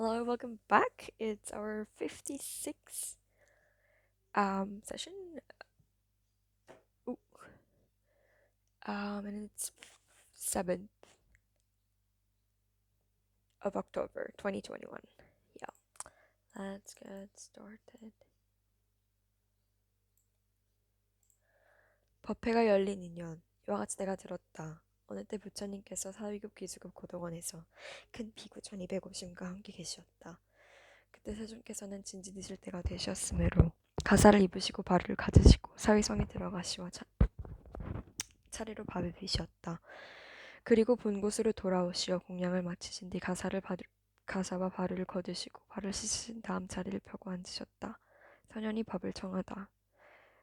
Hello, welcome back. It's our 56th session. Ooh, and it's 7th of October 2021. Yeah, let's get started. 법회가 열린 2년. 이와 같이 내가 들었다. 어느 때 부처님께서 사위급 기수급 고덕원에서 큰 비구 1250과 함께 계셨다. 그때 세존께서는 진지 드실 때가 되셨으므로 가사를 입으시고 발을 가지시고 사위성에 들어가시와 차례로 밥을 비셨다. 그리고 본 곳으로 돌아오시어 공양을 마치신 뒤 가사와 발을 거두시고 발을 씻으신 다음 자리를 펴고 앉으셨다. 선현이 밥을 청하다.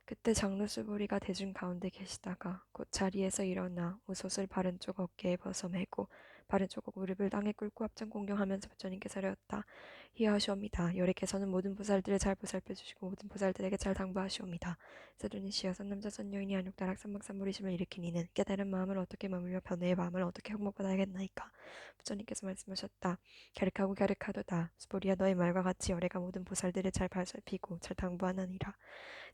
그때 장로 수보리가 대중 가운데 계시다가 곧 자리에서 일어나 옷을 바른 쪽 어깨에 벗어 매고 바른 쪽 무릎을 땅에 꿇고 합장 공경하면서 부처님께 려었다 이하시옵니다. 여래께서는 모든 보살들을 잘 보살펴 주시고 모든 보살들에게 잘 당부하시옵니다. 세존이시여 선남자 선녀인이 안욕다락 삼박삼보리심을 일으키니는 깨달은 마음을 어떻게 머물며 변해의 마음을 어떻게 항목받아야겠나이까. 부처님께서 말씀하셨다. 갸륵하고 갸륵하도다. 수보리야 너의 말과 같이 여래가 모든 보살들을 잘 보살피고 잘 당부하나니라.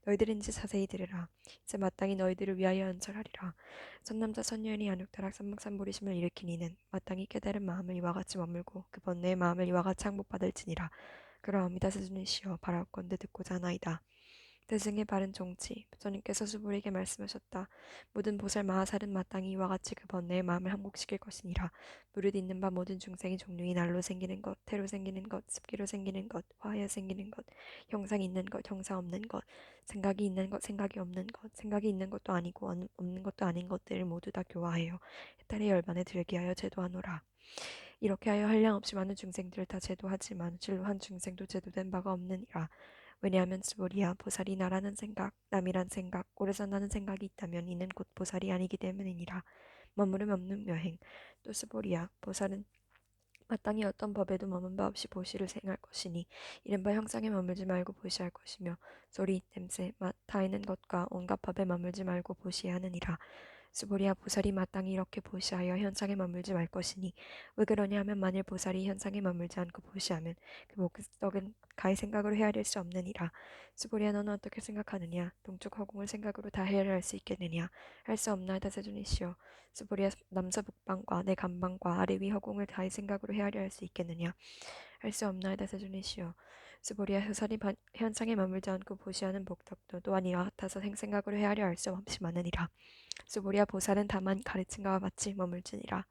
너희들인지 자세히 들으라. 이제 마땅히 너희들을 위하여 연설하리라. 선남자 선녀인이 안욕다락 삼박삼보리심을 일으키니는 마땅히 깨달은 마음을 이와 같이 머물고 그 번뇌의 마음을 이와 같이 항복받을지니라. 그러합니다. 세존이시여 바라옵건대 듣고자 하나이다. 대승의 바른 정치 부처님께서 수불에게 말씀하셨다. 모든 보살 마하살은 마땅히 이와 같이 그 번뇌의 마음을 항복시킬 것이니라. 무릇 있는 바 모든 중생이 종류이 날로 생기는 것, 태로 생기는 것, 습기로 생기는 것, 화하여 생기는 것, 형상이 있는 것, 형상 없는 것, 생각이 있는 것, 생각이 없는 것, 생각이 있는 것도 아니고 없는 것도 아닌 것들을 모두 다 교화하여 해탈의 열반에 들게 하여 제도하노라. 이렇게 하여 한량없이 많은 중생들을 다 제도하지만 진로 한 중생도 제도된 바가 없느니라. 왜냐하면 스보리야 보살이 나라는 생각, 남이란 생각, 오래 산다는 생각이 있다면 이는 곧 보살이 아니기 때문이니라. 머무름 없는 여행. 또 스보리야 보살은 마땅히 어떤 법에도 머문 바 없이 보시를 생할 것이니 이른바 형상에 머물지 말고 보시할 것이며 소리, 냄새, 맛, 타있는 것과 온갖 법에 머물지 말고 보시해야 하느니라. 수보리아 보살이 마땅히 이렇게 보시하여 현상에 머물지 말 것이니 왜 그러냐 하면 만일 보살이 현상에 머물지 않고 보시하면 그 목적은 가히 생각으로 헤아릴 수 없느니라. 수보리아 너는 어떻게 생각하느냐? 동쪽 허공을 생각으로 다 헤아릴 수 있겠느냐? 할 수 없나이다 세존이시여. 수보리아 남서북방과 내 간방과 아래 위 허공을 다히 생각으로 헤아려 할 수 있겠느냐? 할 수 없나이다 세존이시여. 스보리아 효살이 현상에 머물지 않고 보시하는 복덕도 또한 이와 같아서 생생각으로 헤아려 할 수 없이 많으니라. 스보리아 보살은 다만 가르친 것과 같이 머물지니라.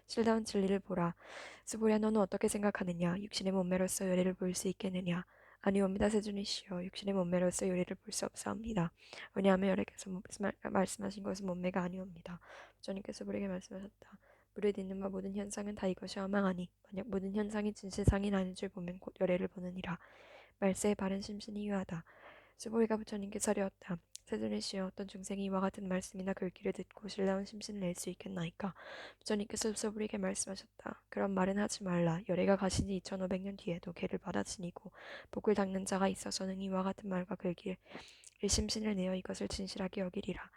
실다운 진리를 보라. 스보리아 너는 어떻게 생각하느냐? 육신의 몸매로서 요리를 볼 수 있겠느냐? 아니옵니다 세존이시여. 육신의 몸매로서 요리를 볼 수 없사옵니다. 왜냐하면 여래께서 말씀하신 것은 몸매가 아니옵니다. 주님께서 우리에게 말씀하셨다. 무릇 있는 바 모든 현상은 다 이것이 허망하니 만약 모든 현상이 진실상이 아닌 줄 보면 곧 열애를 보느니라. 말세의 바른 심신이 유하다. 수보리가 부처님께 려었다. 세존이시여 어떤 중생이 이와 같은 말씀이나 글귀를 듣고 신라운 심신을 낼 수 있겠나이까. 부처님께서 수보리에게 말씀하셨다. 그런 말은 하지 말라. 열애가 가신 지 2500년 뒤에도 개를 받아지니고 복을 닦는 자가 있어서는 이와 같은 말과 글귀를 심신을 내어 이것을 진실하게 여기리라.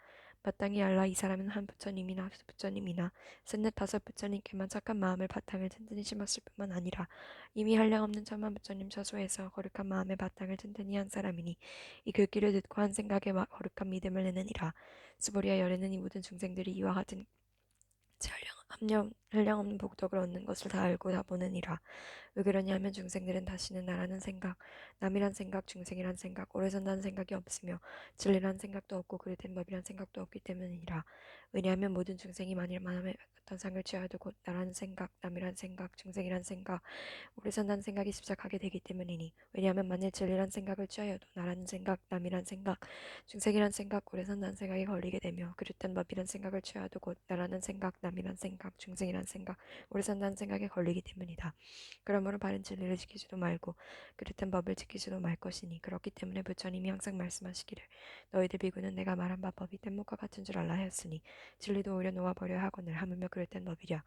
마땅히 알라. 이 사람은 한 부처님이나 부처님이나 셋넷 다섯 부처님께만 착한 마음을 바탕을 든든히 심었을 뿐만 아니라 이미 한량없는 천만 부처님 처소에서 거룩한 마음의 바탕을 든든히 한 사람이니 이 글귀를 듣고 한 생각에 거룩한 믿음을 내느니라. 수보리아 열에는 이 모든 중생들이 이와 같은 한량없는 복덕을 얻는 것을 다 알고 다 보느니라. 왜 그러냐면 중생들은 다시는 나라는 생각, 남이란 생각, 중생이란 생각, 오래 산다는 생각이 없으며 진리란 생각도 없고 그릇된 법이란 생각도 없기 때문이라. 왜냐하면 모든 중생이 만일 마음에 어떤 상을 취하여도 곧 나라는 생각, 남이란 생각, 중생이란 생각, 오래 산다는 생각이 집착하게 되기 때문이니 왜냐하면 만일 진리란 생각을 취하여도 나라는 생각, 남이란 생각, 중생이란 생각, 오래 산다는 생각이 걸리게 되며 그릇된 법이란 생각을 취하여도 곧 나라는 생각, 남이란 생각, 중생이란 생각, 오래 산다는 생각에 걸리기 때문이다. 그러므로 바른 진리를 지키지도 말고 그릇된 법을 지키지도 말 것이니 그렇기 때문에 부처님이 항상 말씀하시기를 너희들 비구는 내가 말한 바 법이 뗏목과 같은 줄 알라 하였으니 진리도 오히려 놓아버려야 하거늘 하물며 그릇된 법이랴.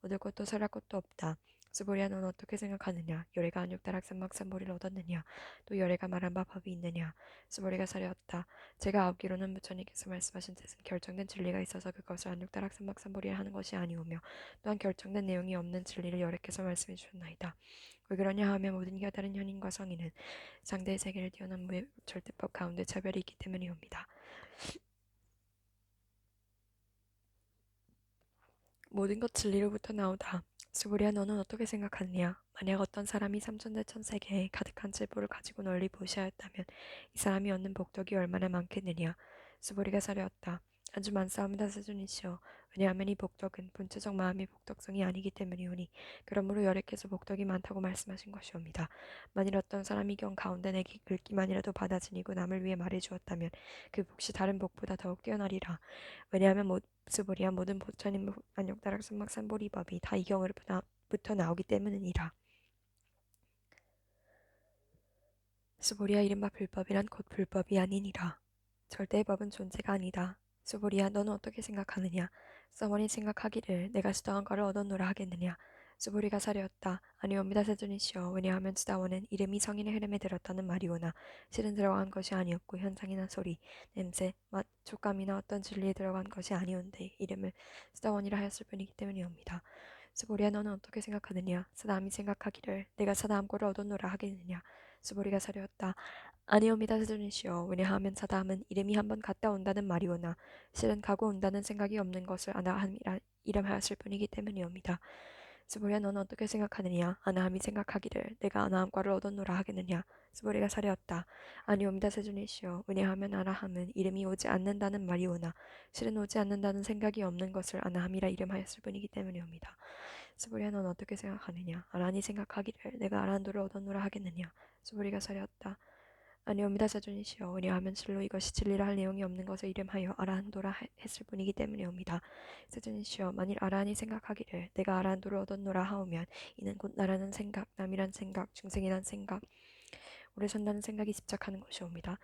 얻을 것도 설할 것도 없다. 스보리야 너는 어떻게 생각하느냐? 요래가 안욕다락 삼막삼보리를 얻었느냐? 또 요래가 말한 바 법이 있느냐? 스보리가 사려었다. 제가 아옵기로는 부처님께서 말씀하신 뜻은 결정된 진리가 있어서 그것을 안욕다락 삼막삼보리를 하는 것이 아니오며 또한 결정된 내용이 없는 진리를 여러께서 말씀해 주셨나이다. 왜 그러냐 하면 모든 이가 다른 현인과 성인은 상대의 세계를 뛰어넘은 절대법 가운데 차별이 있기 때문이옵니다. 모든 것 진리로부터 나오다. 스보리야 너는 어떻게 생각하느냐? 만약 어떤 사람이 삼천대천 세계에 가득한 칠보를 가지고 널리 보시하였다면 이 사람이 얻는 복덕이 얼마나 많겠느냐? 스보리가 사려었다. 아주 많사옵니다 세존이시여. 왜냐하면 이 복덕은 본체적 마음의 복덕성이 아니기 때문이오니 그러므로 여래께서 복덕이 많다고 말씀하신 것이옵니다. 만일 어떤 사람이 경 가운데 내 글귀만이라도 받아지니고 남을 위해 말해주었다면 그 복이 다른 복보다 더욱 뛰어나리라. 왜냐하면 스보리와 모든 부처님 안욕다락 선막산보리법이 다 이 경으로부터 나오기 때문이니라. 스보리아 이른바 불법이란 곧 불법이 아니니라. 절대의 법은 존재가 아니다. 스보리아 너는 어떻게 생각하느냐? 서머니 생각하기를 내가 수다원 거를 얻었노라 하겠느냐? 스보리가 사려었다. 아니옵니다 세존이시여. 왜냐하면 수다원은 이름이 성인의 흐름에 들었다는 말이오나 실은 들어간 것이 아니었고 현상이나 소리, 냄새, 맛, 촉감이나 어떤 진리에 들어간 것이 아니온데 이름을 수다원이라 하였을 뿐이기 때문이옵니다. 스보리아 너는 어떻게 생각하느냐? 사람이 생각하기를 내가 사다함고를 얻었노라 하겠느냐? 스보리가 사려었다. 아니옵니다 세존이시여. 왜냐하면 사다함은 이름이 한번 갔다 온다는 말이오나 실은 가고 온다는 생각이 없는 것을 아나함이라 이름하였을 뿐이기 때문이옵니다. 스보리아 너는 어떻게 생각하느냐? 아나함이 생각하기를 내가 아나함과를 얻었노라 하겠느냐? 스보리가 사려었다. 아니옵니다 세존이시여. 왜냐하면 아나함은 이름이 오지 않는다는 말이오나 실은 오지 않는다는 생각이 없는 것을 아나함이라 이름하였을 뿐이기 때문이옵니다. 스보리아 넌 어떻게 생각하느냐? 아란이 생각하기를 내가 아란도를 얻었노라 하겠느냐? 스보리가 사려었다. 아니옵니다 세존이시여. 왜냐하면 실로 이것이 진리라 할 내용이 없는 것을 이름하여 아라한도라 했을 뿐이기 때문이옵니다. 세존이시여. 만일 아라한이 생각하기를 내가 아라한도를 얻었노라 하오면 이는 곧 나라는 생각, 남이란 생각, 중생이란 생각, 오래 산다는 생각이 집착하는 것이옵니다.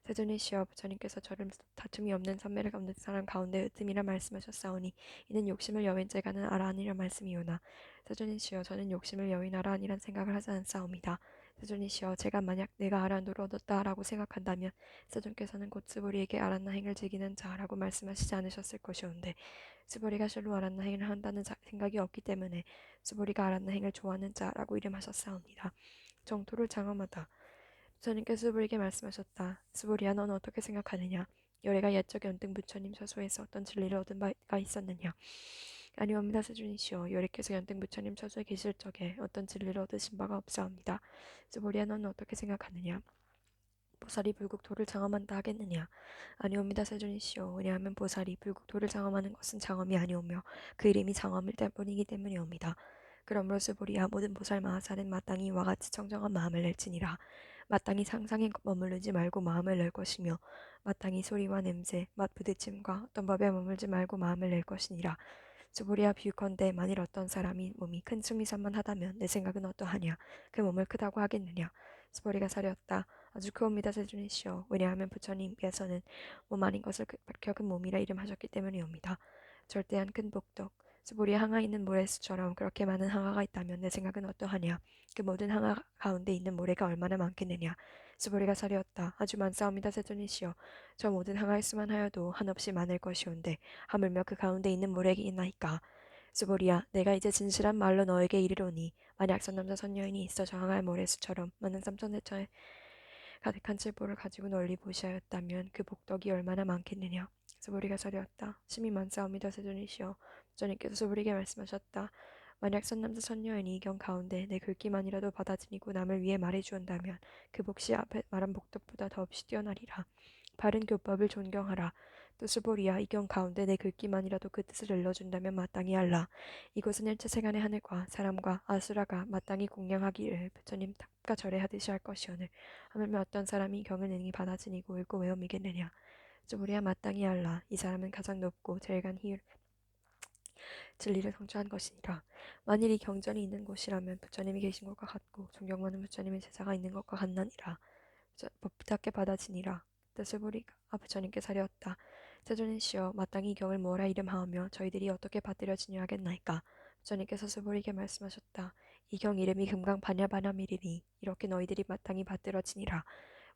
세존이시여. 부처님께서 저를 다툼이 없는 선매를 없는 사람 가운데 으뜸이라 말씀하셨사오니 이는 욕심을 여윈죄 가는 아라한이라 말씀이오나 세존이시여. 저는 욕심을 여윈하라 아니란 생각을 하지 않사옵니다. 세존이시여. 제가 만약 내가 아란도를 얻었다라고 생각한다면 세존께서는 곧 스보리에게 아란나 행을 즐기는 자라고 말씀하시지 않으셨을 것이온데 스보리가 실로 아란나 행을 한다는 생각이 없기 때문에 스보리가 아란나 행을 좋아하는 자라고 이름하셨사옵니다. 정토를 장엄하다. 부처님께서 스보리에게 말씀하셨다. 스보리야 너는 어떻게 생각하느냐? 열애가 옛적 연등 부처님 서수에서 어떤 진리를 얻은 바가 있었느냐? 아니옵니다 세존이시여. 열애께서 연등 부처님 서수에 계실 적에 어떤 진리를 얻으신 바가 없사옵니다. 스보리야 너는 어떻게 생각하느냐? 보살이 불국 도를 장엄한다 하겠느냐? 아니옵니다 세존이시여. 왜냐하면 보살이 불국 도를 장엄하는 것은 장엄이 아니오며 그 이름이 장엄일 뿐이기 때문이옵니다. 그러므로 스보리야 모든 보살 마하살은 마땅히 이와 같이 청정한 마음을 낼지니라. 마땅히 상상에 머무르지 말고 마음을 낼 것이며 마땅히 소리와 냄새, 맛 부딪힘과 어떤 법에 머물지 말고 마음을 낼 것이니라. 스보리아 비유컨대 만일 어떤 사람이 몸이 큰 수미산만 하다면 내 생각은 어떠하냐? 그 몸을 크다고 하겠느냐? 스보리가 사려었다. 아주 크옵니다 세존이시여. 왜냐하면 부처님께서는 몸 아닌 것을 밝혀 큰 몸이라 이름하셨기 때문이옵니다. 절대한 큰 복덕. 스보리아 항아 있는 모래수처럼 그렇게 많은 항아가 있다면 내 생각은 어떠하냐? 그 모든 항아 가운데 있는 모래가 얼마나 많겠느냐? 스보리가 사려었다. 아주 많사옵니다 세존이시여. 저 모든 항아일 수만 하여도 한없이 많을 것이온데 하물며 그 가운데 있는 모래이나이까. 스보리야, 내가 이제 진실한 말로 너에게 이르노니 만약 선남자 선여인이 있어 저항할 모래수처럼 많은 삼천대천에 가득한 칠보를 가지고 널리 보시하였다면 그 복덕이 얼마나 많겠느냐. 스보리가 서려었다. 심히 만사옵니다 세존이시여. 부처님께서 스보리에게 말씀하셨다. 만약 선남자 선여인이 이 경 가운데 내 글귀만이라도 받아지니고 남을 위해 말해주온다면 그 복시 앞에 말한 복덕보다 더없이 뛰어나리라. 바른 교법을 존경하라. 또 스보리야 이 경 가운데 내 글귀만이라도 그 뜻을 일러준다면 마땅히 할라. 이곳은 일체 세간의 하늘과 사람과 아수라가 마땅히 공양하기를 부처님 탑과 절에하듯이 할 것이오늘 하물며 어떤 사람이 경을 능히 받아지니고 읽고 외움이겠느냐. 스보리야 마땅히 할라. 이 사람은 가장 높고 제일 간 희율 진리를 성취한 것이니라. 만일 이 경전이 있는 곳이라면 부처님이 계신 것과 같고 존경받는 부처님의 제자가 있는 것과 같나니라. 법답게 받아지니라. 뜻을 보리가 부처님께 사려었다. 세존이시여 마땅히 이 경을 뭐라 이름하오며 저희들이 어떻게 받들여지냐 하겠나이까. 부처님께서 스보리에게 말씀하셨다. 이 경 이름이 금강 바냐바라밀이니 이렇게 너희들이 마땅히 받들어지니라.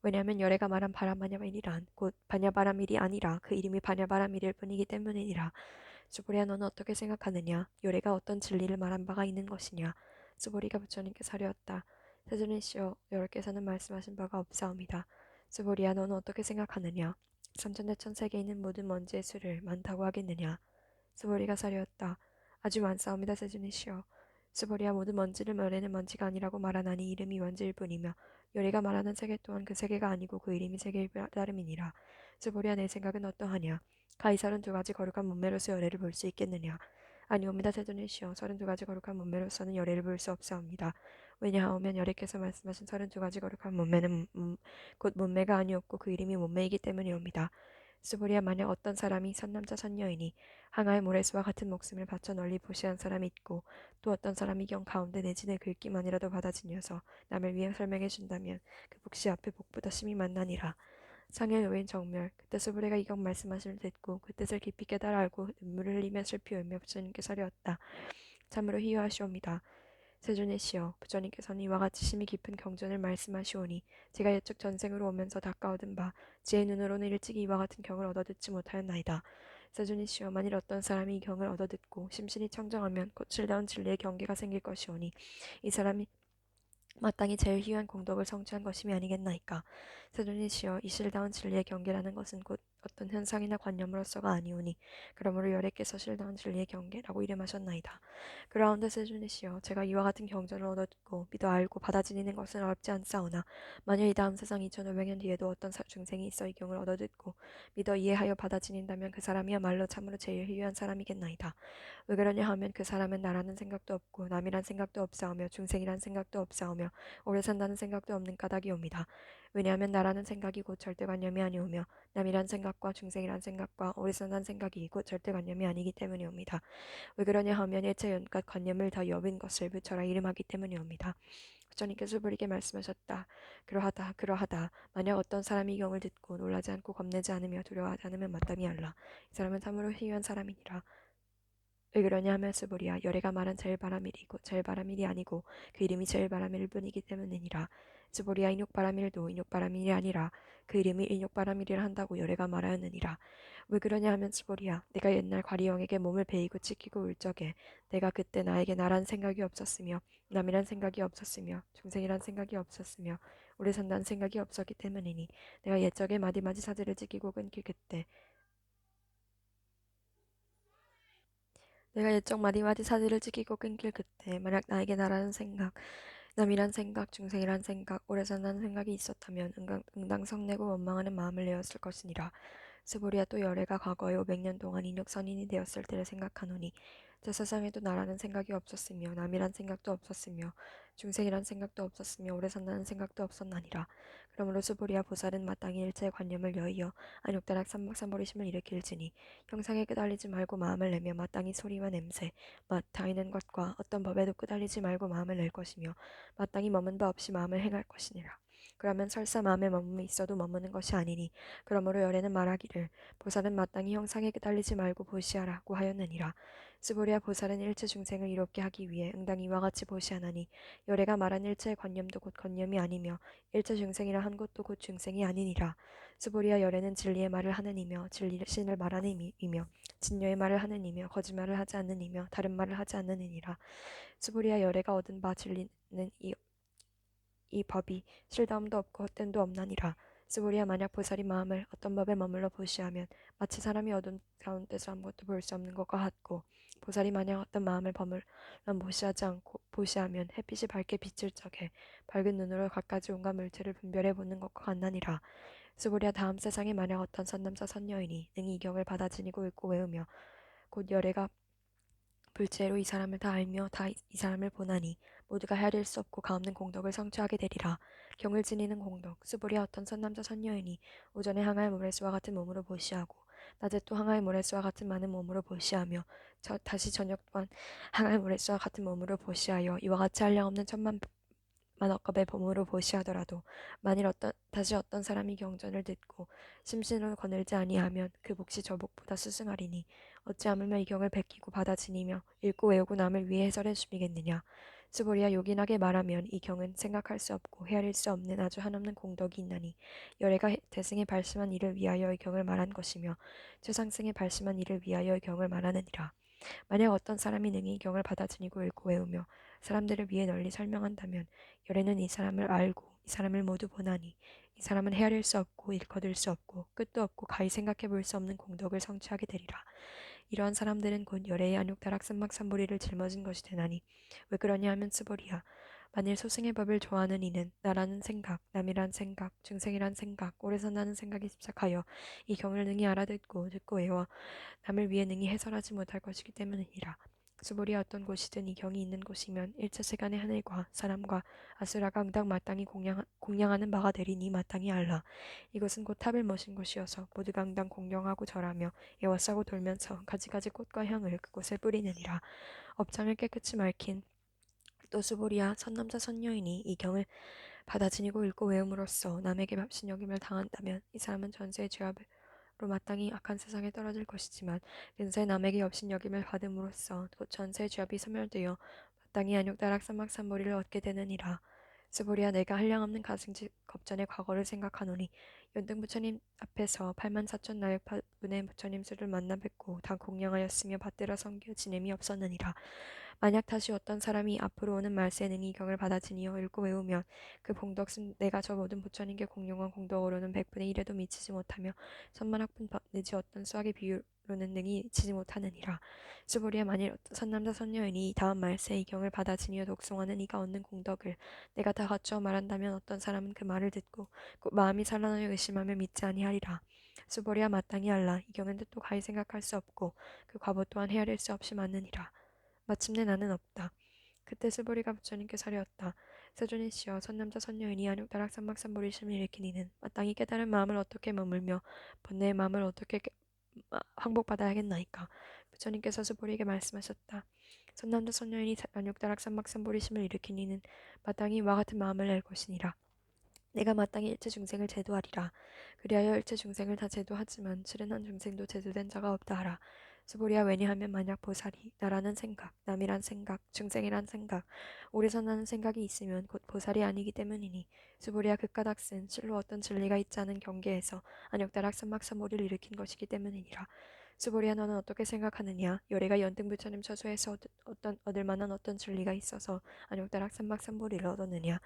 왜냐하면 열애가 말한 바라바냐밀이란 곧 바냐바라밀이 아니라 그 이름이 바냐바라밀일 뿐이기 때문이니라. 스보리야 너는 어떻게 생각하느냐? 열애가 어떤 진리를 말한 바가 있는 것이냐? 스보리가 부처님께 사려왔다. 세존이시여 여러께서는 말씀하신 바가 없사옵니다. 스보리야 너는 어떻게 생각하느냐? 삼천대천 세계에 있는 모든 먼지의 수를 많다고 하겠느냐? 스보리가 사려왔다. 아주 많사옵니다 세존이시여. 스보리야 모든 먼지를 말하는 먼지가 아니라고 말하나니 이름이 먼지일 뿐이며 열애가 말하는 세계 또한 그 세계가 아니고 그 이름이 세계일 따름이니라. 스보리야 내 생각은 어떠하냐? 가이살은 두 가지 거룩한 문매로서 열애를 볼 수 있겠느냐? 아니옵니다 세존이시여. 32가지 거룩한 문매로서는 열애를 볼 수 없사옵니다. 왜냐하오면 열애께서 말씀하신 32가지 거룩한 문매는 곧 문매가 아니었고 그 이름이 문매이기 때문이옵니다. 스보리야 만약 어떤 사람이 선남자 선녀이니 항아의 모래수와 같은 목숨을 바쳐 널리 보시한 사람이 있고 또 어떤 사람이 경 가운데 내지내 긁기만이라도 받아지녀서 남을 위해 설명해 준다면 그 복시 앞에 복보다 심히 만나니라. 상의 여인 정멸 그때 스브레가 이경 말씀하심을 듣고 그 뜻을 깊이 깨달아 알고 눈물을 흘리며 슬피 울며 부처님께 서려왔다. 참으로 희유하시옵니다. 세존의시여 부처님께서는 이와 같이 심히 깊은 경전을 말씀하시오니 제가 옛적 전생으로 오면서 닦아 얻은 바 제 눈으로는 일찍이 이와 같은 경을 얻어듣지 못하였나이다. 세존이시여 만일 어떤 사람이 이 경을 얻어듣고 심신이 청정하면 곧 실다운 진리의 경계가 생길 것이오니 이 사람이 마땅히 제일 희유한 공덕을 성취한 것임이 아니겠나이까. 세존이시여 이 실다운 진리의 경계라는 것은 곧 어떤 현상이나 관념으로서가 아니오니 그러므로 열애께서 실다운 진리의 경계라고 이름하셨나이다. 그라운데 세존이시여 제가 이와 같은 경전을 얻어듣고 믿어 알고 받아들이는 것은 어렵지 않사오나 만일 이 다음 세상 2500년 뒤에도 어떤 중생이 있어 이 경을 얻어듣고 믿어 이해하여 받아들인다면 그 사람이야말로 참으로 제일 희유한 사람이겠나이다. 왜 그러냐 하면 그 사람은 나라는 생각도 없고 남이란 생각도 없사오며 중생이란 생각도 없사오며 오래 산다는 생각도 없는 까닭이옵니다. 왜냐하면 나라는 생각이 곧 절대관념이 아니오며 남이란 생각과 중생이란 생각과 오래 산다는 생각이 곧 절대관념이 아니기 때문이옵니다. 왜 그러냐 하면 일체 연gat 관념을 다 여빈 것을 부처라 이름하기 때문이옵니다. 부처님께서 부리게 말씀하셨다. 그러하다 그러하다. 만약 어떤 사람이 이 경을 듣고 놀라지 않고 겁내지 않으며 두려워하지 않으면 마땅히 알라. 이 사람은 참으로 희유한 사람이니라. 왜 그러냐 하면 스보리야 열애가 말한 제일바라밀이고 제일바라밀이 아니고 그 이름이 제일바라밀일 뿐이기 때문이니라. 스보리야 인욕바라밀도 인욕바라밀이 아니라 그 이름이 인욕바라밀이라 한다고 열애가 말하였느니라. 왜 그러냐 하면 스보리야 내가 옛날 과리영에게 몸을 베이고 찢기고 울 적에 내가 그때 나에게 나란 생각이 없었으며 남이란 생각이 없었으며 중생이란 생각이 없었으며 오래 산다는 생각이 없었기 때문이니 내가 옛적에 마디마디 사지를 찢기고 끊길 그때 내가 옛적 마디마디 사지를 찢기고 끊길 그때 만약 나에게 나라는 생각, 남이란 생각, 중생이란 생각, 오래 산다는 생각이 있었다면 응당 성내고 원망하는 마음을 내었을 것이니라. 스보리아 또 열애가 과거에 500년 동안 인육선인이 되었을 때를 생각하노니 저 세상에도 나라는 생각이 없었으며 남이란 생각도 없었으며 중생이란 생각도 없었으며 오래 산다는 생각도 없었나니라. 그러므로 스보리아 보살은 마땅히 일체의 관념을 여의어 안욕다락 삼박삼보리심을 일으킬지니 형상에 끄달리지 말고 마음을 내며 마땅히 소리와 냄새, 맛, 다이는 것과 어떤 법에도 끄달리지 말고 마음을 낼 것이며 마땅히 머문 바 없이 마음을 행할 것이니라. 그러면 설사 마음에 머문이 있어도 머무는 것이 아니니 그러므로 열애는 말하기를 보살은 마땅히 형상에 끄달리지 말고 보시하라고 하였느니라. 스보리아 보살은 일체 중생을 이롭게 하기 위해 응당 이와 같이 보시하나니 열애가 말한 일체의 관념도 곧 관념이 아니며 일체 중생이라 한 것도 곧 중생이 아니니라. 스보리아 열애는 진리의 말을 하는 이며 진리 신을 말하는 이며 진녀의 말을 하는 이며 거짓말을 하지 않는 이며 다른 말을 하지 않는 이니라. 스보리아 열애가 얻은 바 진리는 이 법이 실다움도 없고 헛됨도 없나니라. 스보리아 만약 보살이 마음을 어떤 법에 머물러 보시하면 마치 사람이 어두운 가운데서 아무것도 볼 수 없는 것과 같고 보살이 만약 어떤 마음을 버물러 보시하지 않고 보시하면 햇빛이 밝게 비칠 적에 밝은 눈으로 갖가지 온갖 물체를 분별해 보는 것과 같나니라. 스보리아 다음 세상에 만약 어떤 선남자 선녀이니 능히 이 경을 받아 지니고 읽고 외우며 곧 열애가 불체로 이 사람을 다 알며 다 이 사람을 보나니 모두가 헤아릴 수 없고 가없는 공덕을 성취하게 되리라. 경을 지니는 공덕 스보리아 어떤 선남자 선녀이니 오전에 항아의 모래수와 같은 몸으로 보시하고 낮에 또 항아의 모래수와 같은 많은 몸으로 보시하며 다시 저녁 또한 항아의 모래수와 같은 몸으로 보시하여 이와 같이 한량없는 천만 만억겁의 몸으로 보시하더라도 만일 다시 어떤 사람이 경전을 듣고 심신을 거늘지 아니하면 그 몫이 저 몫보다 스승하리니 어찌 하물며 이 경을 베끼고 받아 지니며 읽고 외우고 남을 위해 해설해 주미겠느냐. 스보리아 요긴하게 말하면 이 경은 생각할 수 없고 헤아릴 수 없는 아주 한없는 공덕이 있나니 열애가 대승에 발심한 이를 위하여 이 경을 말한 것이며 최상승에 발심한 이를 위하여 이 경을 말하느니라. 만약 어떤 사람이 능히 이 경을 받아들이고 읽고 외우며 사람들을 위해 널리 설명한다면 열애는 이 사람을 알고 이 사람을 모두 보나니 이 사람은 헤아릴 수 없고 일거들 수 없고 끝도 없고 가히 생각해 볼 수 없는 공덕을 성취하게 되리라. 이러한 사람들은 곧 열애의 안욕다락 삼막삼보리를 짊어진 것이 되나니 왜 그러냐 하면 스보리야 만일 소승의 법을 좋아하는 이는 나라는 생각, 남이란 생각, 중생이란 생각, 오래 산다는 생각이 집착하여 이 경을 능히 알아듣고 듣고 외워 남을 위해 능히 해설하지 못할 것이기 때문이니라. 스보리아 어떤 곳이든 이 경이 있는 곳이면 일체 세간의 하늘과 사람과 아수라가 응당 마땅히 공양하는 바가 되리니 마땅히 알라. 이것은 곧 탑을 머신 곳이어서 모두가 응당 공경하고 절하며 에워싸고 돌면서 가지가지 꽃과 향을 그곳에 뿌리느니라. 업장을 깨끗이 맑힌 또 스보리아 선남자 선여인이 이 경을 받아 지니고 읽고 외움으로써 남에게 밥신여김을 당한다면 이 사람은 전세의 죄업으로 마땅히 악한 세상에 떨어질 것이지만 근세 남에게 업신여김을 받음으로써 곧 전세의 죄업이 소멸되어 마땅히 안욕다락 사막산보리를 얻게 되느니라. 스보리아 내가 한량없는 가승지 겁전의 과거를 생각하노니 연등 부처님 앞에서 84,000 나역파분의 부처님 수를 만나 뵙고 다 공양하였으며 받들어 섬겨 지냄이 없었느니라. 만약 다시 어떤 사람이 앞으로 오는 말세에 능히 이 경을 받아 지니어 읽고 외우면 그 봉덕은 내가 저 모든 부처님께 공용한 공덕으로는 100분의 1에도 미치지 못하며 천만학분 내지 어떤 수학의 비유로는 능히 치지 못하느니라. 스보리아 만일 선남자 선녀인이 다음 말세에 이 경을 받아 지니어 독송하는 이가 얻는 공덕을 내가 다 갖추어 말한다면 어떤 사람은 그 말을 듣고 곧 마음이 산란하여 의심하며 믿지 아니하리라. 스보리아 마땅히 알라. 이 경은 뜻도 가히 생각할 수 없고 그 과보 또한 헤아릴 수 없이 맞느니라. 마침내 나는 없다. 그때 스보리가 부처님께 사려왔다. 세존이시여 선남자 선녀인이 안욕다락 삼막삼보리심을 일으키니는 마땅히 깨달은 마음을 어떻게 머물며 번뇌의 마음을 어떻게 항복받아야겠나이까. 부처님께서 스보리에게 말씀하셨다. 선남자 선녀인이 안욕다락 삼막삼보리심을 일으키니는 마땅히 이와 같은 마음을 낼 것이니라. 내가 마땅히 일체 중생을 제도하리라. 그리하여 일체 중생을 다 제도하지만 실은 한 중생도 제도된 자가 없다 하라. 스보리아 왜냐하면 만약 보살이 나라는 생각, 남이란 생각, 중생이란 생각, 오래 산다는 생각이 있으면 곧 보살이 아니기 때문이니 스보리아 그까닥은 실로 어떤 진리가 있지 않은 경계에서 안욕다락 삼막삼보리를 일으킨 것이기 때문이니라. 스보리아 너는 어떻게 생각하느냐? 열애가 연등부처님 처소에서 얻을 만한 어떤 진리가 있어서 안욕다락 삼막삼보리를 얻었느냐?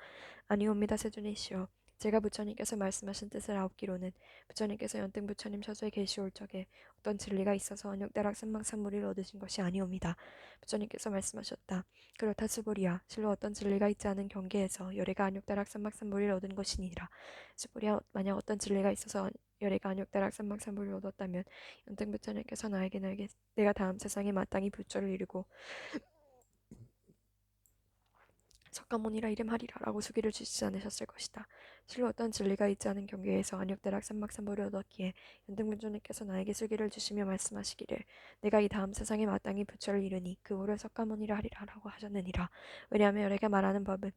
아니옵니다. 세존이시여. 제가 부처님께서 말씀하신 뜻을 아옵기로는 부처님께서 연등 부처님 처소에 계시올 적에 어떤 진리가 있어서 언육다락 삼망삼무리를 얻으신 것이 아니옵니다. 부처님께서 말씀하셨다. 그렇다 스보리아 실로 어떤 진리가 있지 않은 경계에서 열애가 안육다락 삼망삼무리를 얻은 것이니라. 스보리아 만약 어떤 진리가 있어서 열애가 안육다락 삼망삼무리를 얻었다면 연등 부처님께서 나에게 내가 다음 세상에 마땅히 부처를 이루고 석가모니라 이름하리라 라고 수기를 주시지 않으셨을 것이다. 실로 어떤 진리가 있지 않은 경계에서 안욕대락 삼막삼보를 얻었기에 연등문조님께서 나에게 수기를 주시며 말씀하시기를 내가 이 다음 세상에 마땅히 부처를 이루니 그 후를 석가모니라 하리라 라고 하셨느니라. 왜냐하면 열애가 말하는 법은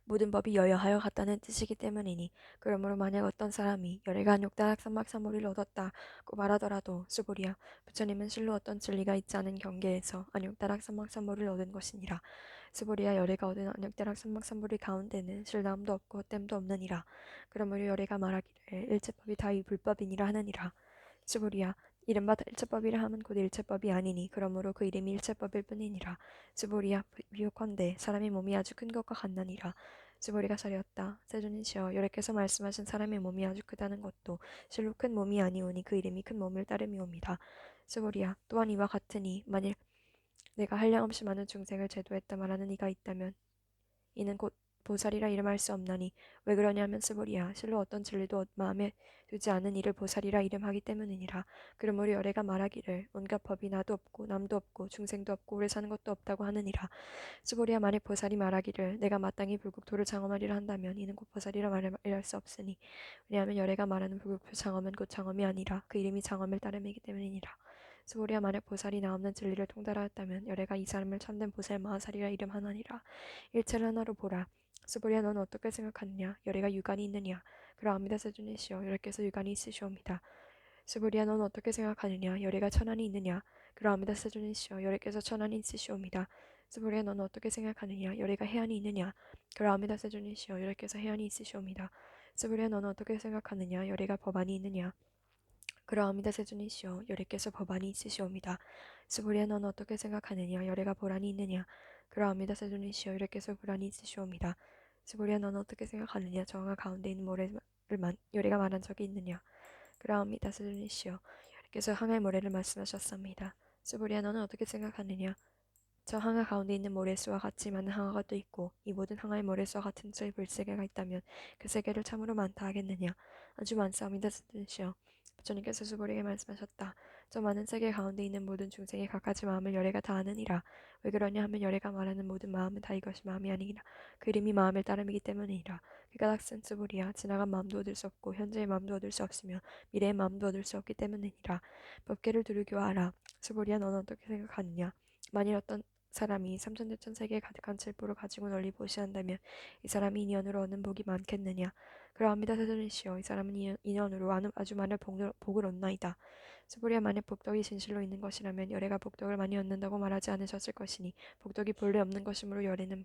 모든 법이 여여하여 같다는 뜻이기 때문이니 그러므로 만약 어떤 사람이 열애가 안욕다락 삼막삼보리를 얻었다고 말하더라도 스보리야 부처님은 실로 어떤 진리가 있지 않은 경계에서 안욕다락 삼막삼보리를 얻은 것이니라. 스보리아 열애가 얻은 안역대락 삼막삼보리 가운데는 실나움도 없고 헛됨도 없느니라. 그러므로 열애가 말하기를 일체법이 다 이 불법이니라 하느니라. 스보리아 이른바 일체법이라 하면 곧 일체법이 아니니 그러므로 그 이름이 일체법일 뿐이니라. 스보리아 비유컨대 사람의 몸이 아주 큰 것과 같나니라. 스보리가 사려었다. 세존이시여 여래께서 말씀하신 사람의 몸이 아주 크다는 것도 실로 큰 몸이 아니오니 그 이름이 큰 몸을 따름이옵니다. 스보리아 또한 이와 같으니 만일 내가 한량없이 많은 중생을 제도했다 말하는 이가 있다면 이는 곧 보살이라 이름할 수 없나니 왜 그러냐면 스보리야 실로 어떤 진리도 마음에 두지 않은 이를 보살이라 이름하기 때문이니라. 그러므로 열애가 말하기를 온갖 법이 나도 없고 남도 없고 중생도 없고 오래 사는 것도 없다고 하느니라. 스보리야 만일 보살이 말하기를 내가 마땅히 불국토를 장엄하리라 한다면 이는 곧 보살이라 말할 수 없으니 왜냐하면 열애가 말하는 불국토 장엄은 곧 장엄이 아니라 그 이름이 장엄을 따름이기 때문이니라. 스보리아 만약 보살이 나 없는 진리를 통달하였다면 열애가 이 사람을 참된 보살 마하살이라 이름하나니라. 일체를 하나로 보라. 스보리아 너는 어떻게 생각하느냐? 열애가 유관이 있느냐? 그러합니다. 세존이시여 열애께서 유관이 있으시옵니다. 스보리아 너는 어떻게 생각하느냐? 열애가 천안이 있느냐? 그러합니다. 세존이시여 열애께서 천안이 있으시옵니다. 스보리야 너는 어떻게 생각하느냐 열애가 해안이 있느냐 그러합니다 세존이시여 열애께서 해안이 있으시옵니다. 스보리야 너는 어떻게 생각하느냐 열애가 법안이 있느냐 그러합니다 세존이시여 열애께서 법안이 있으시옵니다. 스보리야 너는 어떻게 생각하느냐 열애가 보란이 있느냐 그러합니다 세존이시여 열애께서 보란이 있으시옵니다. 스보리야 너는 어떻게 생각하느냐 정화 가운데 있는 모래를 열애가 말한 적이 있느냐 그러합니다 세존이시여 열애께서 항할 모래를 말씀하셨습니다. 스보리야 너는 어떻게 생각하느냐 저 항아 가운데 있는 모래수와 같이 많은 항아가 또 있고 이 모든 항아의 모래수와 같은 수의 물세계가 있다면 그 세계를 참으로 많다 하겠느냐 아주 많사옵니다 쓰시오 부처님께서 수보리에게 말씀하셨다. 저 많은 세계 가운데 있는 모든 중생이 각가지 마음을 열애가 다 아느니라. 왜 그러냐 하면 열애가 말하는 모든 마음은 다 이것이 마음이 아니라 그 이름이 마음을 따름이기 때문이니라. 그 까닭은 수보리야 지나간 마음도 얻을 수 없고 현재의 마음도 얻을 수 없으며 미래의 마음도 얻을 수 없기 때문이니라. 법계를 두르기와 하라. 수보리야 너는 어떻게 생각하느냐 만일 어떤 사람이 삼천대천 세계에 가득한 칠보를 가지고 널리 보시한다면 이 사람이 인연으로 얻는 복이 많겠느냐 그러합니다 세존이시여 이 사람은 인연으로 아주 많은 복을 얻나이다. 스보리아 만약 복덕이 진실로 있는 것이라면 열애가 복덕을 많이 얻는다고 말하지 않으셨을 것이니 복덕이 본래 없는 것이므로 열애는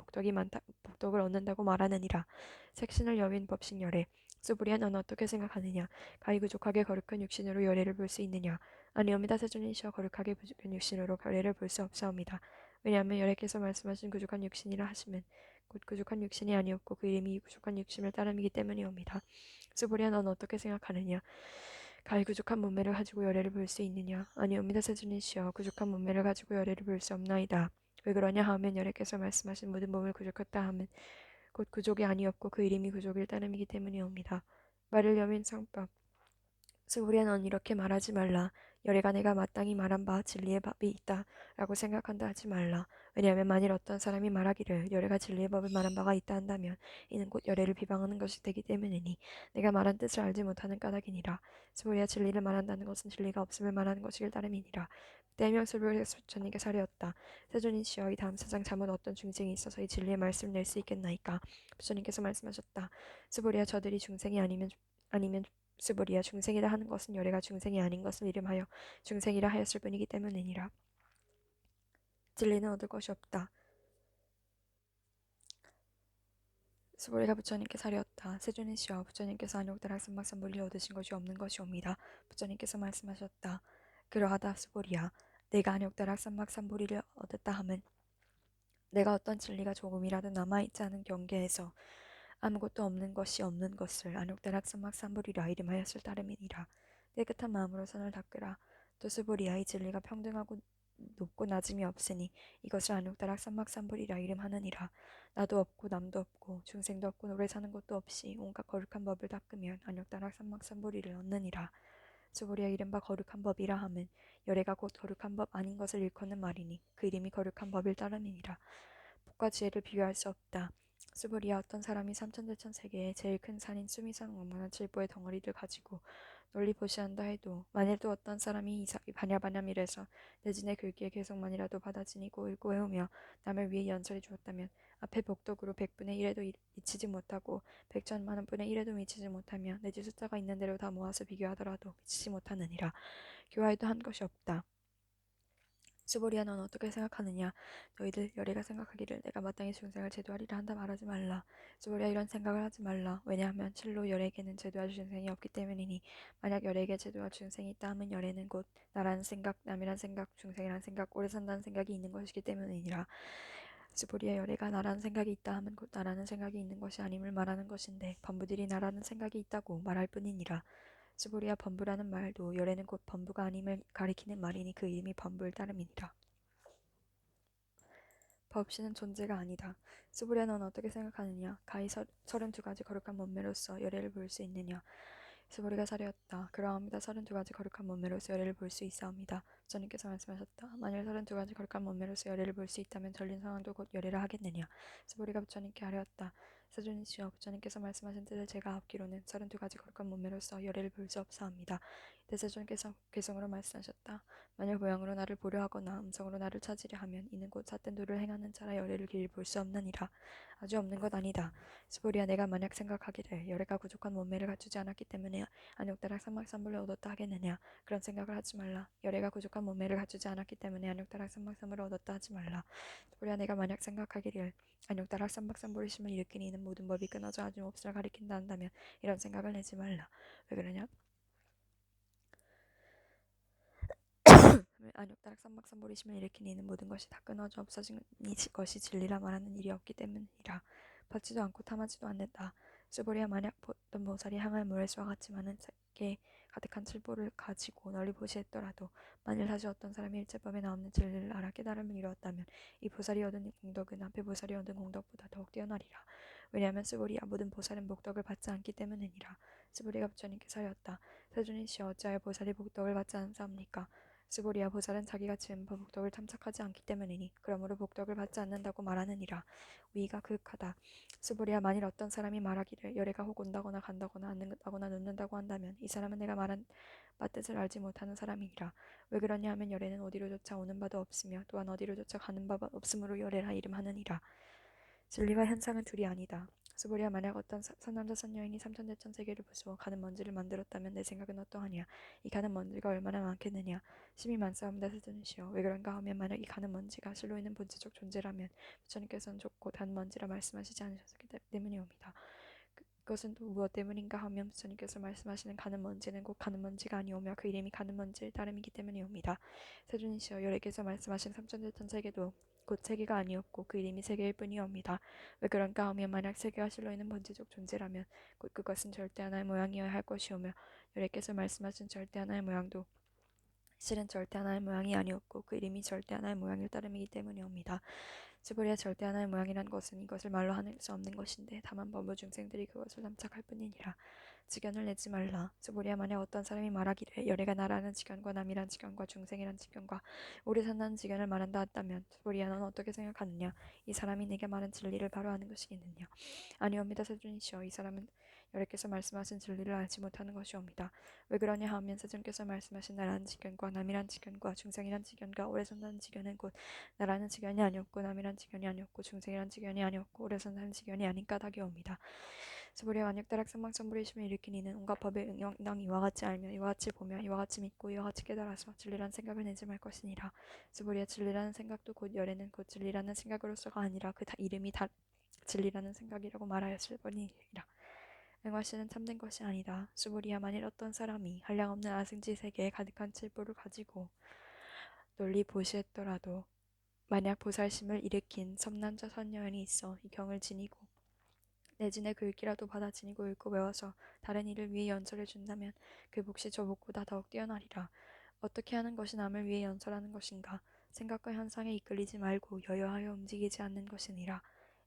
복덕을 얻는다고 말하느니라. 색신을 여윈 법신 열애 스보리아 너는 어떻게 생각하느냐 가히 부족하게 거룩한 육신으로 열애를 볼 수 있느냐 아니옵니다 세존이시여 거룩하게 부족한 육신으로 열애를 볼 수 없사옵니다. 왜냐하면 여래께서 말씀하신 부족한 육신이라 하시면 곧 부족한 육신이 아니었고 그 이름이 부족한 육신을 따름이기 때문이옵니다. 스보리아 넌 어떻게 생각하느냐 가히 부족한 몸매를 가지고 열애를 볼 수 있느냐 아니옵니다 세존이시여 부족한 몸매를 가지고 열애를 볼 수 없나이다. 왜 그러냐 하면 여래께서 말씀하신 모든 몸을 구족했다 하면 곧 구족이 아니었고 그 이름이 구족일 따름이기 때문이옵니다. 말을 여민 성법 스보리아 넌 이렇게 말하지 말라. 열애가 내가 마땅히 말한 바 진리의 법이 있다 라고 생각한다 하지 말라. 왜냐하면 만일 어떤 사람이 말하기를 열애가 진리의 법을 말한 바가 있다 한다면 이는 곧 열애를 비방하는 것이 되기 때문이니 내가 말한 뜻을 알지 못하는 까닭이니라. 스보리아 진리를 말한다는 것은 진리가 없음을 말하는 것이길 따름이니라. 때명 스보리아 부처님께 사려었다. 세존이시여 이 다음 세상 잘못 어떤 중생이 있어서 이 진리의 말씀을 낼 수 있겠나이까. 부처님께서 말씀하셨다. 스보리아 저들이 중생이 아니면 스보리아 중생이라 하는 것은 열애가 중생이 아닌 것을 이름하여 중생이라 하였을 뿐이기 때문이니라. 진리는 얻을 것이 없다. 스보리가 부처님께 사려었다. 세존이시여 부처님께서 안욕다락 삼박삼보리를 얻으신 것이 없는 것이옵니다. 부처님께서 말씀하셨다. 그러하다 스보리야 내가 안욕다락 삼박삼보리를 얻었다 함은 내가 어떤 진리가 조금이라도 남아있지 않은 경계에서 아무것도 없는 것이 없는 것을 안욕다락 삼박삼보리라 이름하였을 따름이니라. 깨끗한 마음으로 선을 닦으라. 또 스보리야 이 진리가 평등하고 높고 낮음이 없으니 이것을 안욕다락 삼박삼보리라 이름하느니라. 나도 없고 남도 없고 중생도 없고 오래 사는 것도 없이 온갖 거룩한 법을 닦으면 안욕다락 삼박삼보리를 얻느니라. 스보리야 이른바 거룩한 법이라 함은 열애가 곧 거룩한 법 아닌 것을 일컫는 말이니 그 이름이 거룩한 법일 따름이니라. 복과 지혜를 비교할 수 없다. 스보리야 어떤 사람이 삼천대천 세계의 제일 큰 산인 수미산 왕만한 칠보의 덩어리를 가지고 널리 보시한다 해도 만일 또 어떤 사람이 바냐바냐밀에서 내진의 글귀에 계속만이라도 받아 지니고 읽고 외우며 남을 위해 연설해 주었다면 앞에 복덕으로 100분의 1에도 미치지 못하고 100천만원 분의 1에도 미치지 못하며 내지 숫자가 있는 대로 다 모아서 비교하더라도 미치지 못하느니라. 교화에도 한 것이 없다. 스보리야 넌 어떻게 생각하느냐 너희들 열애가 생각하기를 내가 마땅히 중생을 제도하리라 한다 말하지 말라. 스보리야 이런 생각을 하지 말라. 왜냐하면 실로 열애에게는 제도할 중생이 없기 때문이니 만약 열애에게 제도할 중생이 있다 하면 열애는 곧 나라는 생각, 남이란 생각, 중생이란 생각, 오래 산다는 생각이 있는 것이기 때문이니라. 스보리야 열애가 나라는 생각이 있다 하면 곧 나라는 생각이 있는 것이 아님을 말하는 것인데 범부들이 나라는 생각이 있다고 말할 뿐이니라. 스보리아 범부라는 말도 열애는 곧 범부가 아님을 가리키는 말이니 그 이름이 범부일 따름이니라. 법 없이는 존재가 아니다. 스보리아 넌 어떻게 생각하느냐? 가히 32가지 거룩한 몸매로서 열애를 볼 수 있느냐? 스보리가 사려었다. 그러합니다. 32가지 거룩한 몸매로서 열애를 볼 수 있사옵니다. 부처님께서 말씀하셨다. 만일 32가지 거룩한 몸매로서 열애를 볼 수 있다면 전린 상황도 곧 열애라 하겠느냐? 스보리가 부처님께 하려었다. 세존이시여 부처님께서 말씀하신 뜻을 제가 앞기로는 32가지 거룩한 몸매로서 열애를 볼 수 없사옵니다. 대세존께서 개성으로 말씀하셨다. 만일 모양으로 나를 보려 하거나 음성으로 나를 찾으려 하면 이는 곧 삿된 도를 행하는 자라 열애를 길이 볼 수 없느니라. 아주 없는 것 아니다. 스보리야, 내가 만약 생각하기를 열애가 부족한 몸매를 갖추지 않았기 때문에 안욕다락 삼막삼불을 얻었다 하겠느냐. 그런 생각을 하지 말라. 열애가 부족한 몸매를 갖추지 않았기 때문에 안욕다락 삼막삼불을 얻었다 하지 말라. 스보리야, 내가 만약 생각하기를 안욕다락 삼박삼불의 심을 일으키니 이는 모든 법이 끊어져 아주 몹쓸 가리킨다 한다면 이런 생각을 내지 말라. 왜 그러냐? 안욕다락 삼박삼불의 심을 일으키니 이는 모든 것이 다 끊어져 없어진 것이 진리라 말하는 일이 없기 때문이라. 받지도 않고 탐하지도 않는다. 스보리야, 만약 어떤 보살이 향할 모래수와 같이 많은 세계 가득한 칠보를 가지고 널리 보시했더라도 만일 다시 어떤 사람이 일제법에 나오는 진리를 알아 깨달음을 이루었다면 이 보살이 얻은 공덕은 앞에 보살이 얻은 공덕보다 더욱 뛰어나리라. 왜냐하면 스보리야, 모든 보살은 복덕을 받지 않기 때문이니라. 스보리가 부처님께서 하였다. 세존이시여, 어찌하여 보살이 복덕을 받지 않사옵니까? 스보리야, 보살은 자기가 지은 복덕을 탐착하지 않기 때문이니 그러므로 복덕을 받지 않는다고 말하느니라. 위가 그윽하다. 스보리야, 만일 어떤 사람이 말하기를 열애가 혹 온다거나 간다거나 앉는다거나 눕는다고 한다면 이 사람은 내가 말한 바 뜻을 알지 못하는 사람이니라. 왜 그러냐 하면 열애는 어디로조차 오는 바도 없으며 또한 어디로조차 가는 바가 없으므로 열애라 이름하느니라. 진리와 현상은 둘이 아니다. 스보리야, 만약 어떤 선남자 선여인이 삼천대천 세계를 부수어 가는 먼지를 만들었다면 내 생각은 어떠하냐. 이 가는 먼지가 얼마나 많겠느냐. 심히 많사옵니다. 세존이시여. 왜 그런가 하면 만약 이 가는 먼지가 실로 있는 본체적 존재라면 부처님께서는 좁고 단 먼지라 말씀하시지 않으셨기 때문이옵니다. 그것은 또 무엇 때문인가 하면 부처님께서 말씀하시는 가는 먼지는 곧 가는 먼지가 아니오며 그 이름이 가는 먼지의 따름이기 때문이옵니다. 세존이시여, 열애께서 말씀하신 삼천대천 세계도 곧 세계가 아니었고 그 이름이 세계일 뿐이옵니다. 왜 그런가 하면 만약 세계가 실로 있는 본질적 존재라면 곧 그것은 절대 하나의 모양이어야 할 것이오며 열애께서 말씀하신 절대 하나의 모양도 실은 절대 하나의 모양이 아니었고 그 이름이 절대 하나의 모양일 따름이기 때문이옵니다. 스보리아, 절대 하나의 모양이란 것은 이것을 말로 할 수 없는 것인데 다만 법무 중생들이 그것을 탐착할 뿐이니라. 지견을 내지 말라. 스보리아, 만약 어떤 사람이 말하기를 열애가 나라는 지견과 남이란 지견과 중생이란 지견과 오래 산다는 지견을 말한다 했다면 스보리아, 넌 어떻게 생각하느냐? 이 사람이 내게 말한 진리를 바로 아는 것이겠느냐? 아니옵니다. 세존이시여, 이 사람은 열애께서 말씀하신 진리를 알지 못하는 것이옵니다. 왜 그러냐 하면 세존께서 말씀하신 나라는 지견과 남이란 지견과 중생이란 지견과 오래 산다는 지견은 곧 나라는 지견이 아니었고 남이란 지견이 아니었고 중생이란 지견이 아니었고 오래 산다는 지견이 아닌 까닭이옵니다. 스보리아, 만약다락 삼방천불의 심을 일으킨 이는 온갖 법을 응당 이와 같이 알며 이와 같이 보며 이와 같이 믿고 이와 같이 깨달아서 진리라는 생각을 내지 말 것이니라. 스보리아, 진리라는 생각도 곧 열애는 곧 진리라는 생각으로서가 아니라 그 이름이 다 진리라는 생각이라고 말하였을 뿐이니라. 맹화씨는 참된 것이 아니다. 스보리아, 만일 어떤 사람이 한량없는 아승지 세계에 가득한 칠보를 가지고 널리 보시했더라도 만약 보살심을 일으킨 섬남자 선녀인이 있어 이 경을 지니고 내진의 글귀라도 받아 지니고 읽고 외워서 다른 이를 위해 연설해 준다면 그 몫이 저 몫보다 더욱 뛰어나리라. 어떻게 하는 것이 남을 위해 연설하는 것인가? 생각과 현상에 이끌리지 말고 여여하여 움직이지 않는 것이니라.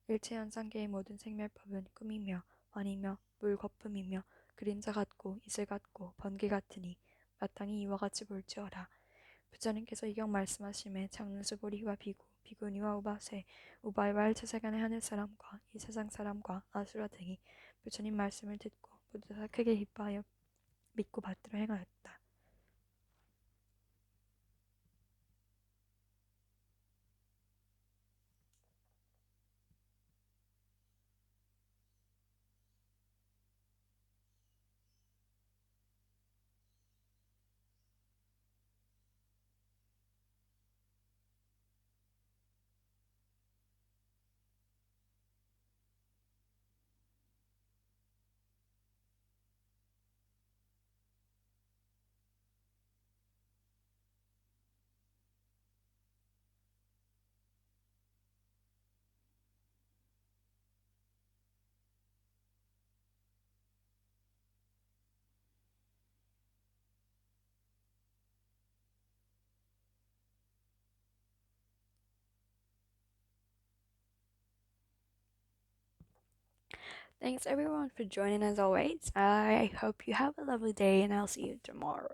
일체 현상계의 모든 생멸법은 꿈이며 환이며 물거품이며 그림자 같고 이슬 같고 번개 같으니 마땅히 이와 같이 볼지어라. 부처님께서 이경 말씀하심에 장르수보리와 비구니와 우바세, 우바이와 일체세간의 하늘사람과 이 세상사람과 아수라 등이 부처님 말씀을 듣고 모두 다 크게 기뻐하여 믿고 받들어 행하였다. Thanks everyone for joining as always. I hope you have a lovely day and I'll see you tomorrow.